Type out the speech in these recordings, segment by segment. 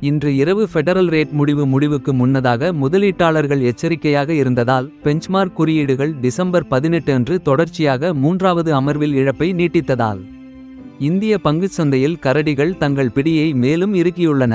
இன்று இரவு federal rate முடிவுக்கு முன்னதாக முதலீட்டாளர்கள் எச்சரிக்கையாக இருந்ததால் பெஞ்ச்மார்க் குறியீடுகள் டிசம்பர் 18 அன்று தொடர்ச்சியாக மூன்றாவது அமர்வில் இழப்பை நீட்டித்ததால் இந்திய பங்குச் சந்தையில் கரடிகள் தங்கள் பிடியை மேலும் இறுக்கியுள்ளன.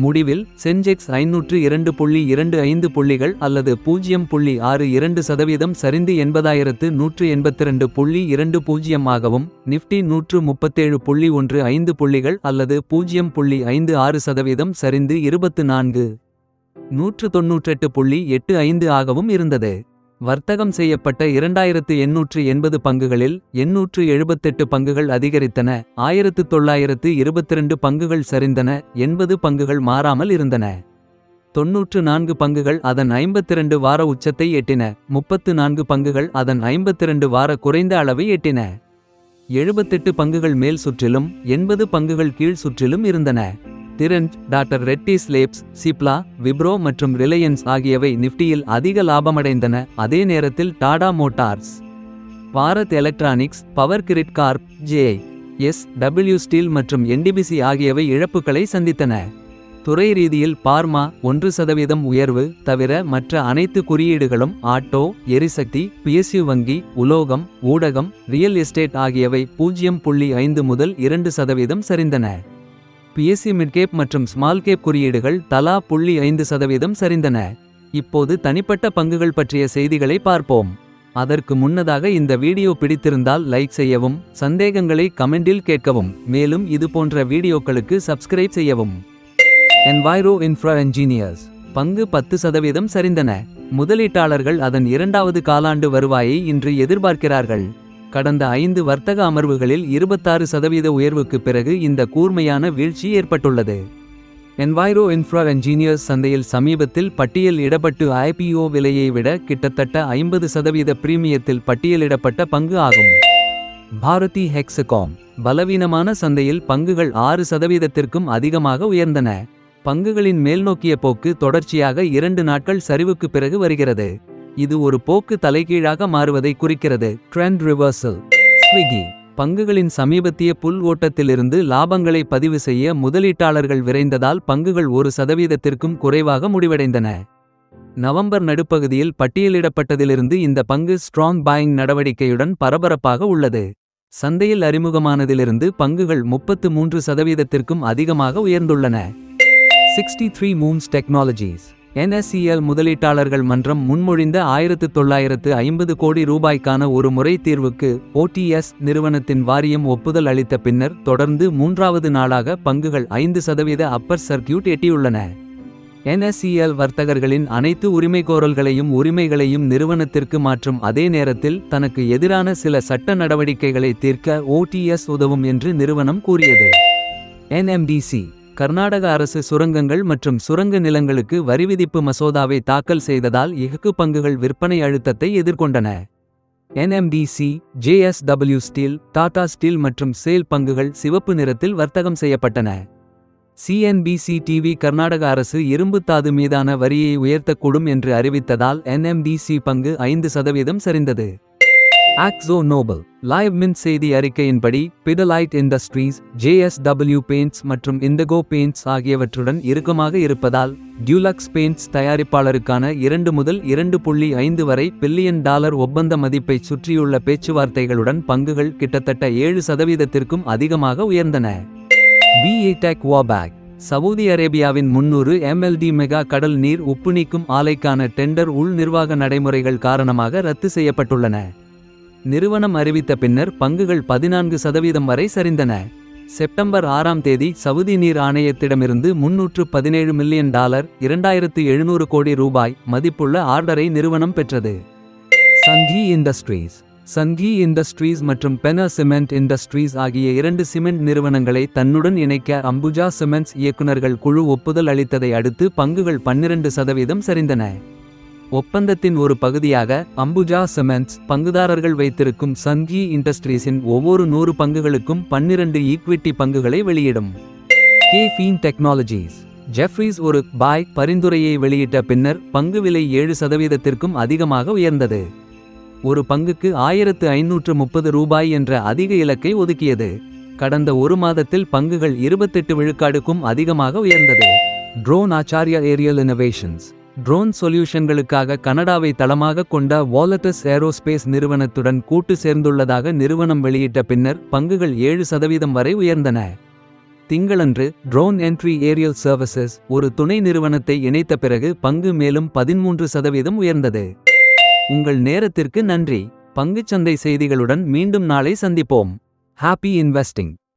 முடிவில் சென்செக்ஸ் 502.25 புள்ளிகள் அல்லது 0.62% சரிந்து 80,182.20 ஆகவும், நிஃப்டி 137.15 புள்ளிகள் அல்லது 0.56% சரிந்து 24,198.85 ஆகவும் இருந்தது. வர்த்தகம் செய்யப்பட்ட 2880 பங்குகளில் 878 பங்குகள் அதிகரித்தன, 1922 பங்குகள் சரிந்தன, 80 பங்குகள் மாறாமல் இருந்தன. 94 பங்குகள் அதன் 52 வார உச்சத்தை எட்டின, 34 பங்குகள் அதன் 52 வார குறைந்த அளவை எட்டின. 78 பங்குகள் மேல் சுற்றிலும் 80 பங்குகள் கீழ் சுற்றிலும் இருந்தன. டிரெண்ட், டாக்டர் ரெட்டிஸ் லேப்ஸ், சிப்லா, விப்ரோ மற்றும் ரிலையன்ஸ் ஆகியவை நிஃப்டியில் அதிக லாபமடைந்தன. அதே நேரத்தில் டாடா மோட்டார்ஸ், பாரத் எலக்ட்ரானிக்ஸ், பவர் கிரிட் கார்ப், ஜே.எஸ்.டபிள்யூ ஸ்டீல் மற்றும் என்டிபிசி ஆகியவை இழப்புகளை சந்தித்தன. துறை ரீதியில் பார்மா 1% உயர்வு தவிர மற்ற அனைத்து குறியீடுகளும் ஆட்டோ, எரிசக்தி, பிஎஸ்யு வங்கி, உலோகம், ஊடகம், ரியல் எஸ்டேட் ஆகியவை 0.5 முதல் 2% சரிந்தன. பிஎஸ்சி மிட்கேப் மற்றும் ஸ்மால் கேப் குறியீடுகள் தலா 0.5% சரிந்தன. இப்போது தனிப்பட்ட பங்குகள் பற்றிய செய்திகளை பார்ப்போம். அதற்கு முன்னதாக இந்த வீடியோ பிடித்திருந்தால் லைக் செய்யவும், சந்தேகங்களை கமெண்டில் கேட்கவும், மேலும் இதுபோன்ற வீடியோக்களுக்கு சப்ஸ்கிரைப் செய்யவும். என்வைரோ இன்ஃப்ரா என்ஜினியர்ஸ் பங்கு 10% சரிந்தன. முதலீட்டாளர்கள் அதன் இரண்டாவது காலாண்டு வருவாயை இன்று எதிர்பார்க்கிறார்கள். கடந்த 5 வர்த்தக அமர்வுகளில் 26% உயர்வுக்கு பிறகு இந்த கூர்மையான வீழ்ச்சி ஏற்பட்டுள்ளது. என்வைரோ இன்ஃப்ரா என்ஜினியர்ஸ் சந்தையில் சமீபத்தில் பட்டியல் இடப்பட்டு ஐபிஓ விலையை விட கிட்டத்தட்ட 50% பிரீமியத்தில் பட்டியலிடப்பட்ட பங்கு ஆகும். பாரதி ஹெக்ஸகாம் பலவீனமான சந்தையில் பங்குகள் 6%க்கும் அதிகமாக உயர்ந்தன. பங்குகளின் மேல்நோக்கிய போக்கு தொடர்ச்சியாக 2 நாட்கள் சரிவுக்கு பிறகு வருகிறது. இது ஒரு போக்கு தலைகீழாக மாறுவதை குறிக்கிறது. Trend reversal. ஸ்விக்கி பங்குகளின் சமீபத்திய புல் ஓட்டத்திலிருந்து லாபங்களை பதிவு செய்ய முதலீட்டாளர்கள் விரைந்ததால் பங்குகள் 1%க்கும் குறைவாக முடிவடைந்தன. நவம்பர் நடுப்பகுதியில் பட்டியலிடப்பட்டதிலிருந்து இந்த பங்கு ஸ்ட்ராங் பாயிங் நடவடிக்கையுடன் பரபரப்பாக உள்ளது. சந்தையில் அறிமுகமானதிலிருந்து பங்குகள் 33%க்கும் அதிகமாக உயர்ந்துள்ளன. 63 மூவ்ஸ் டெக்னாலஜிஸ் NSCL முதலீட்டாளர்கள் மன்றம் முன்மொழிந்த 1950 கோடி ரூபாய்க்கான ஒரு முறை தீர்வுக்கு OTS நிறுவனத்தின் வாரியம் ஒப்புதல் அளித்த பின்னர் தொடர்ந்து 3வது நாளாக பங்குகள் 5% அப்பர் சர்க்கியூட் எட்டியுள்ளன. NSCL வர்த்தகர்களின் அனைத்து உரிமைகோரல்களையும் உரிமைகளையும் நிறுவனத்திற்கு மாற்றும் அதே நேரத்தில் தனக்கு எதிரான சில சட்ட நடவடிக்கைகளை தீர்க்க OTS உதவும் என்று நிறுவனம் கூறியது. NMDC கர்நாடக அரசு சுரங்கங்கள் மற்றும் சுரங்க நிலங்களுக்கு வரிவிதிப்பு மசோதாவை தாக்கல் செய்ததால் இஹக்கு பங்குகள் விற்பனை அழுத்தத்தை எதிர்கொண்டன. NMDC, JSW steel, Tata steel மற்றும் சேல் பங்குகள் சிவப்பு நிறத்தில் வர்த்தகம் செய்யப்பட்டன. CNBC டிவி கர்நாடக அரசு இரும்புத்தாது மீதான வரியை உயர்த்தக்கூடும் என்று அறிவித்ததால் NMDC பங்கு 5% சரிந்தது. ஆக்ஸோ நோபல் லைவ் மின்ட் செய்தி அறிக்கையின்படி பிடலைட் இண்டஸ்ட்ரீஸ், JSW பெயிண்ட்ஸ் மற்றும் இண்டிகோ பெயிண்ட்ஸ் ஆகியவற்றுடன் இறுக்கமாக இருப்பதால் டியூலக்ஸ் பெயிண்ட்ஸ் தயாரிப்பாளருக்கான 2 முதல் 2.5 வரை பில்லியன் டாலர் ஒப்பந்த மதிப்பைச் சுற்றியுள்ள பேச்சுவார்த்தைகளுடன் பங்குகள் கிட்டத்தட்ட 7%க்கும் அதிகமாக உயர்ந்தன. BATech Wabag சவுதி அரேபியாவின் 300 MLD மெகா கடல் நீர் உப்பு நீக்கும் ஆலைக்கான டெண்டர் உள் நிர்வாக நடைமுறைகள் காரணமாக ரத்து செய்யப்பட்டுள்ளன. நிறுவனம் அறிவித்த பின்னர் பங்குகள் 14% வரை சரிந்தன. செப்டம்பர் 6ஆம் தேதி சவுதி நீர் ஆணையத்திடமிருந்து $317 மில்லியன் 2700 கோடி ரூபாய் மதிப்புள்ள ஆர்டரை நிறுவனம் பெற்றது. சன்கி இண்டஸ்ட்ரீஸ் சன்கி இண்டஸ்ட்ரீஸ் மற்றும் பெனர் சிமெண்ட் இண்டஸ்ட்ரீஸ் ஆகிய 2 சிமெண்ட் நிறுவனங்களை தன்னுடன் இணைக்க அம்புஜா சிமெண்ட்ஸ் இயக்குநர்கள் குழு ஒப்புதல் அளித்ததை அடுத்து பங்குகள் 12% சரிந்தன. ஒப்பந்தத்தின் ஒரு பகுதியாக அம்புஜா சிமெண்ட்ஸ் பங்குதாரர்கள் வைத்திருக்கும் சன்கி இண்டஸ்ட்ரீஸின் ஒவ்வொரு 100 பங்குகளுக்கும் 12 ஈக்விட்டி பங்குகளை வெளியிடும். கேஃபீன் டெக்னாலஜிஸ் ஜெஃப்ரீஸ் ஒரு பாய் பரிந்துரையை வெளியிட்ட பின்னர் பங்கு விலை 7%க்கும் அதிகமாக உயர்ந்தது. ஒரு பங்குக்கு 1530 ரூபாய் என்ற அதிக இலக்கை ஒதுக்கியது. கடந்த ஒரு மாதத்தில் பங்குகள் 28 விழுக்காடுக்கும் அதிகமாக உயர்ந்தது. ட்ரோன் ஆச்சார்யா ஏரியல் இன்னோவேஷன்ஸ். ட்ரோன் சொல்யூஷன்களுக்காக கனடாவை தளமாக கொண்ட வாலட்டஸ் ஏரோஸ்பேஸ் நிறுவனத்துடன் கூட்டு சேர்ந்துள்ளதாக நிறுவனம் வெளியிட்ட பின்னர் பங்குகள் 7% வரை உயர்ந்தன. திங்களன்று ட்ரோன் என்ட்ரி ஏரியல் சர்வீசஸ் ஒரு துணை நிறுவனத்தை இணைத்த பிறகு பங்கு மேலும் 13% உயர்ந்தது. உங்கள் நேரத்திற்கு நன்றி. பங்குச்சந்தை செய்திகளுடன் மீண்டும் நாளை சந்திப்போம். Happy investing.